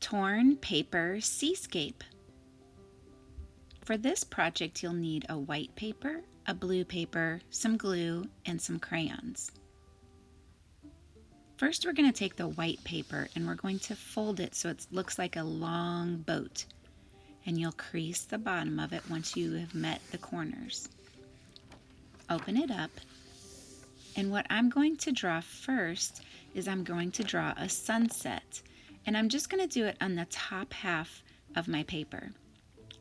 Torn Paper Seascape. For this project, you'll need a white paper, a blue paper, some glue, and some crayons. First, we're going to take the white paper and we're going to fold it so it looks like a long boat. And you'll crease the bottom of it once you have met the corners. Open it up. And what I'm going to draw first is I'm going to draw a sunset. And I'm just going to do it on the top half of my paper.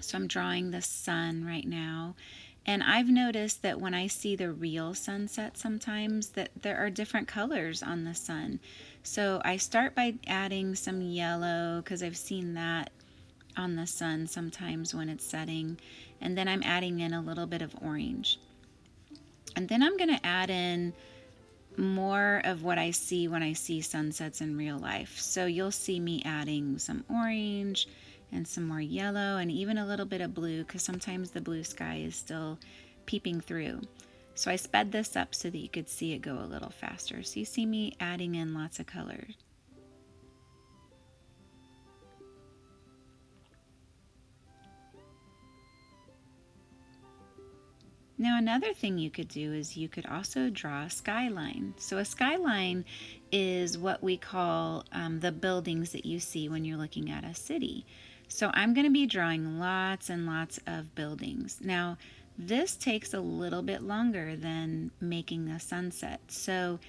So I'm drawing the sun right now. And I've noticed that when I see the real sunset sometimes that there are different colors on the sun. So I start by adding some yellow because I've seen that on the sun sometimes when it's setting. And then I'm adding in a little bit of orange. And then I'm going to add in more of what I see when I see sunsets in real life. So you'll see me adding some orange and some more yellow and even a little bit of blue because sometimes the blue sky is still peeping through. So I sped this up so that you could see it go a little faster. So you see me adding in lots of colors. Now another thing you could do is you could also draw a skyline. So a skyline is what we call the buildings that you see when you're looking at a city. So I'm going to be drawing lots and lots of buildings. Now this takes a little bit longer than making the sunset. So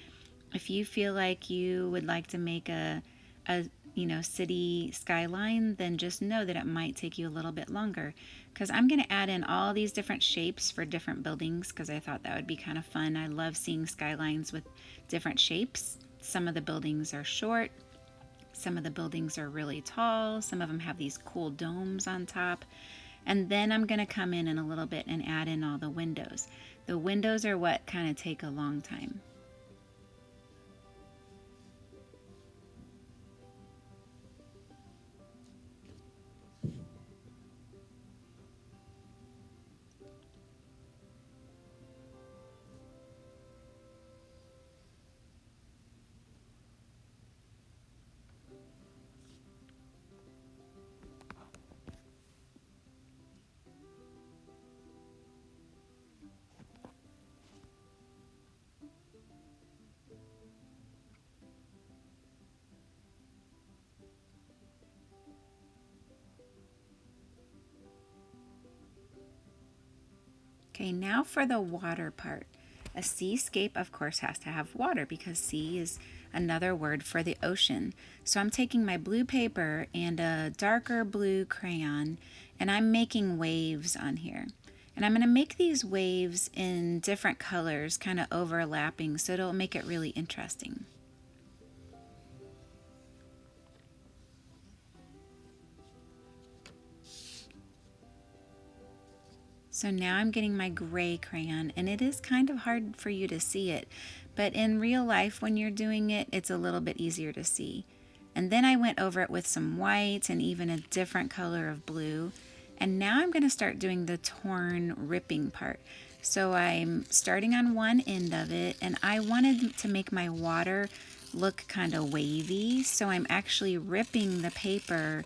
if you feel like you would like to make a city skyline, then just know that it might take you a little bit longer because I'm going to add in all these different shapes for different buildings because I thought that would be kind of fun. I love seeing skylines with different shapes. Some of the buildings are short, some of the buildings are really tall, some of them have these cool domes on top. And then I'm going to come in a little bit and add in all the windows. The windows are what kind of take a long time. Okay, now for the water part. A seascape, of course, has to have water because sea is another word for the ocean. So I'm taking my blue paper and a darker blue crayon, and I'm making waves on here. And I'm going to make these waves in different colors, kind of overlapping, so it'll make it really interesting. So now I'm getting my gray crayon, and it is kind of hard for you to see it, but in real life when you're doing it, it's a little bit easier to see. And then I went over it with some white and even a different color of blue. And now I'm going to start doing the torn ripping part. So I'm starting on one end of it, and I wanted to make my water look kind of wavy, so I'm actually ripping the paper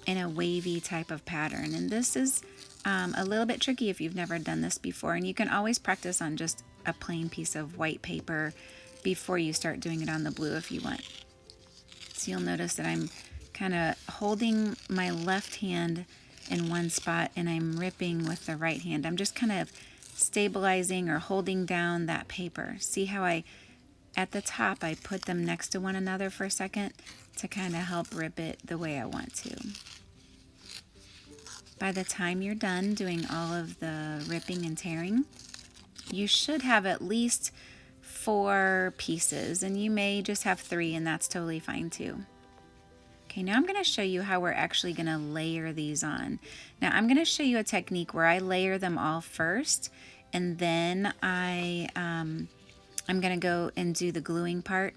in a wavy type of pattern. And this is a little bit tricky if you've never done this before, and you can always practice on just a plain piece of white paper before you start doing it on the blue if you want. So you'll notice that I'm kind of holding my left hand in one spot and I'm ripping with the right hand. I'm just kind of stabilizing or holding down that paper. See how at the top I put them next to one another for a second to kind of help rip it the way I want to. By the time you're done doing all of the ripping and tearing, you should have at least 4 pieces, and you may just have 3, and that's totally fine too. Okay, now I'm going to show you how we're actually going to layer these on. Now I'm going to show you a technique where I layer them all first, and then I'm going to go and do the gluing part.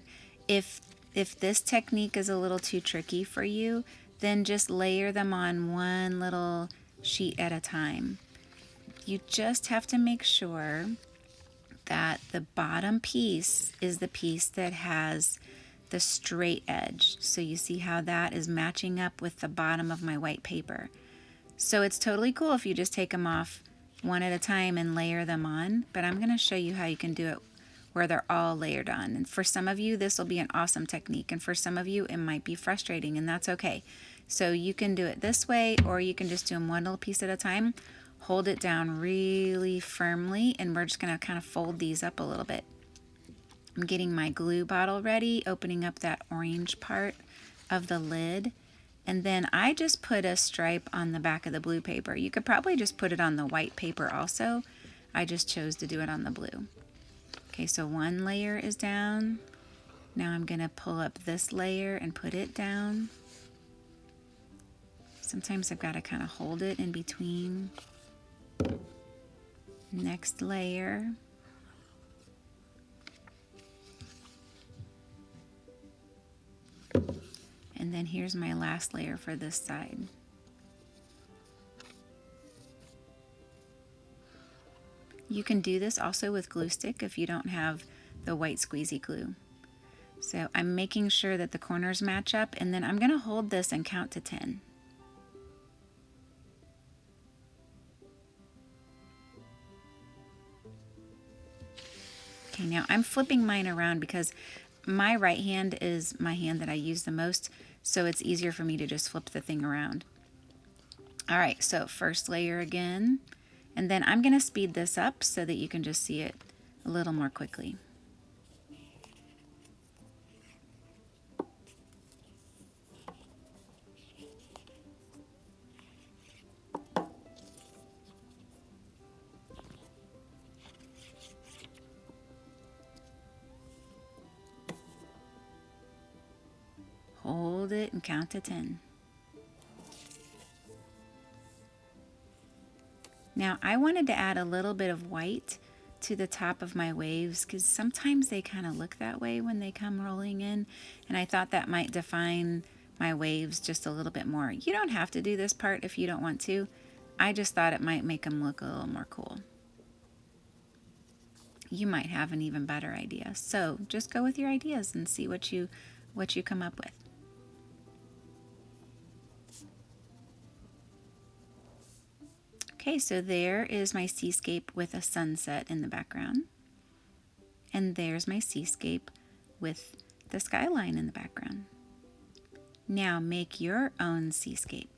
If this technique is a little too tricky for you, then just layer them on one little sheet at a time. You just have to make sure that the bottom piece is the piece that has the straight edge. So you see how that is matching up with the bottom of my white paper. So it's totally cool if you just take them off one at a time and layer them on, but I'm going to show you how you can do it where they're all layered on. And for some of you, this will be an awesome technique, and for some of you, it might be frustrating, and that's okay. So you can do it this way, or you can just do them one little piece at a time. Hold it down really firmly, and we're just going to kind of fold these up a little bit. I'm getting my glue bottle ready, opening up that orange part of the lid. And then I just put a stripe on the back of the blue paper. You could probably just put it on the white paper also. I just chose to do it on the blue. Okay, so one layer is down. Now I'm going to pull up this layer and put it down. Sometimes I've got to kind of hold it in between. Next layer. And then here's my last layer for this side. You can do this also with glue stick if you don't have the white squeezy glue. So I'm making sure that the corners match up, and then I'm going to hold this and count to 10. Okay, now I'm flipping mine around because my right hand is my hand that I use the most, so it's easier for me to just flip the thing around. All right, so first layer again, and then I'm going to speed this up so that you can just see it a little more quickly. Hold it and count to 10. Now I wanted to add a little bit of white to the top of my waves because sometimes they kind of look that way when they come rolling in, and I thought that might define my waves just a little bit more. You don't have to do this part if you don't want to. I just thought it might make them look a little more cool. You might have an even better idea. So just go with your ideas and see what you come up with. Okay, so there is my seascape with a sunset in the background. And there's my seascape with the skyline in the background. Now make your own seascape.